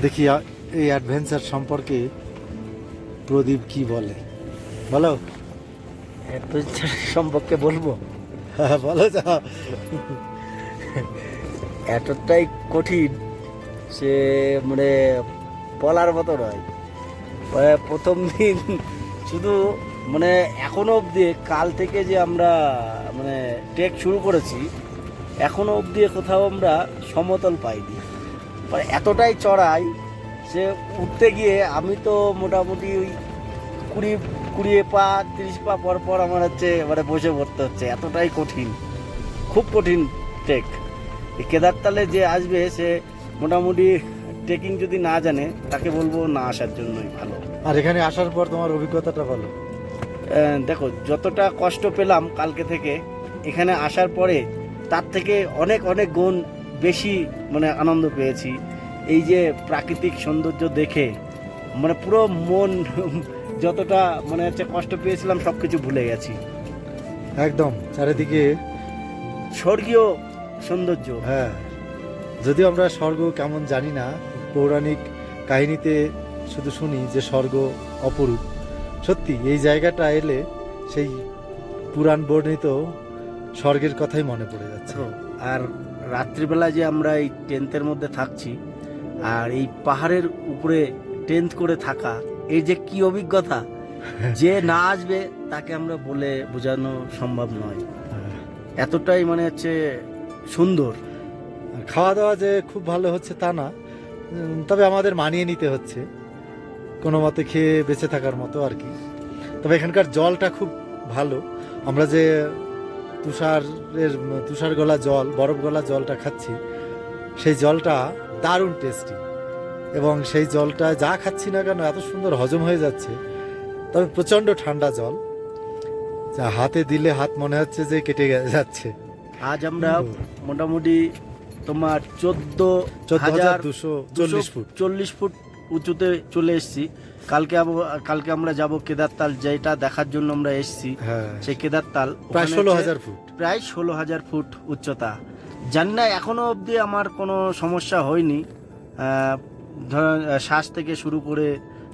দেখি এই অ্যাডভেঞ্চার সম্পর্কে প্রদীপ কি বলে, বলো। অ্যাডভেঞ্চার সম্পর্কে বলবো? হ্যাঁ বলো যাও। এতটাই কঠিন সে মানে বলার মতো নয়। প্রথম দিন শুধু মানে এখনো অবধি, কাল থেকে যে আমরা মানে ট্রেক শুরু করেছি, এখনো অবধি কোথাও আমরা সমতল পাইনি। মানে এতটাই চড়াই, সে উঠতে গিয়ে আমি তো মোটামুটি ওই 20 পা 30 পা পর পর আমার হচ্ছে মানে বসে পড়তে হচ্ছে, এতটাই কঠিন, খুব কঠিন ট্রেক। এই কেদারতালে যে আসবে সে মোটামুটি ট্রেকিং যদি না জানে তাকে বলবো না আসার জন্যই ভালো। আর এখানে আসার পর তোমার অভিজ্ঞতাটা বলো। দেখো, যতটা কষ্ট পেলাম কালকে থেকে, এখানে আসার পরে তার থেকে অনেক অনেক গুণ বেশি মানে আনন্দ পেয়েছি। এই যে প্রাকৃতিক সৌন্দর্য দেখে মানে পুরো মন যতটা মানে হচ্ছে কষ্ট পেয়েছিলাম সব কিছু ভুলে গেছি। একদম চারিদিকে স্বর্গীয় সৌন্দর্য। হ্যাঁ, যদিও আমরা স্বর্গ কেমন জানি না, পৌরাণিক কাহিনীতে শুধু শুনি যে স্বর্গ অপরূপ। সত্যি এই জায়গাটা এলে সেই পুরাণ বর্ণিত স্বর্গের কথাই মনে পড়ে যাচ্ছে। আর রাত্রিবেলা যে আমরা এই টেন্টের মধ্যে থাকছি, আর এই পাহাড়ের উপরে টেন্ট করে থাকা, এই যে কি অভিজ্ঞতা, যে না আসবে তাকে আমরা বলে বোঝানো সম্ভব নয়। এতটাই মানে হচ্ছে সুন্দর। আর খাওয়া দাওয়া যে খুব ভালো হচ্ছে তা না, তবে আমাদের মানিয়ে নিতে হচ্ছে কোনো মতে খেয়ে বেঁচে থাকার মতো আর কি। তবে এখানকার জলটা খুব ভালো। আমরা যে তুষার গলা জল, বরফ গলা জলটা খাচ্ছি, সেই জলটা দারুণ টেস্টি, এবং সেই জলটা যা খাচ্ছি না কেন এত সুন্দর হজম হয়ে যাচ্ছে। তবে প্রচণ্ড ঠান্ডা জল, যা হাতে দিলে হাত মনে হচ্ছে যে কেটে যাচ্ছে। আজ আমরা মোটামুটি তোমার 14,240 ফুট উঁচুতে চলে এসেছি। কালকে আমরা যাব কেদারতাল, যেটা দেখার জন্য আমরা এসেছি। সেই কেদারতাল প্রায় 16,000 ফুট, প্রায় 16,000 ফুট উচ্চতা। জানি না এখনো অবধি আমার কোনো সমস্যা হয়নি, ধরেন শ্বাস থেকে শুরু করে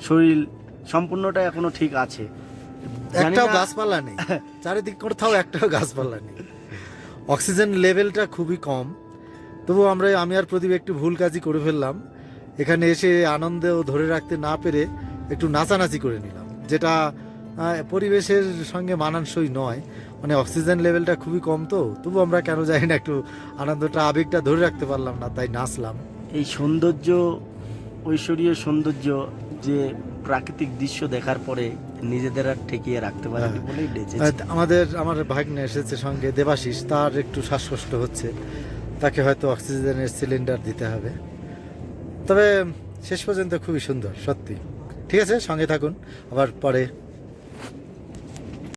শরীর সম্পূর্ণটা এখনো ঠিক আছে। একটাও গাছপালা নেই চারিদিক, কোথাও একটাও গাছপালা নেই। অক্সিজেন লেভেলটা খুবই কম। তবু আমি আর প্রদীপ একটু ভুল কাজই করে ফেললাম। এখানে এসে আনন্দ ধরে রাখতে না পেরে একটু নাচানাচি করে নিলাম, যেটা পরিবেশের সঙ্গে মানানসই নয়। মানে অক্সিজেন লেভেলটা খুবই কম, তো তবু আমরা কেন জানি না একটু আনন্দটা, আবেগটা ধরে রাখতে পারলাম না, তাই নাচলাম। এই সৌন্দর্য, ঐশ্বরীয় সৌন্দর্য, যে প্রাকৃতিক দৃশ্য দেখার পরে নিজেদের আর ঠেকিয়ে রাখতে পারে বলেই বেঁচেছি। আমার ভাগ্নে এসেছে সঙ্গে, দেবাশিস, তার একটু শ্বাসকষ্ট হচ্ছে, তাকে হয়তো অক্সিজেনের সিলিন্ডার দিতে হবে। তবে শেষ পর্যন্ত খুবই সুন্দর সত্যি। ঠিক আছে, সঙ্গে থাকুন, আবার পরে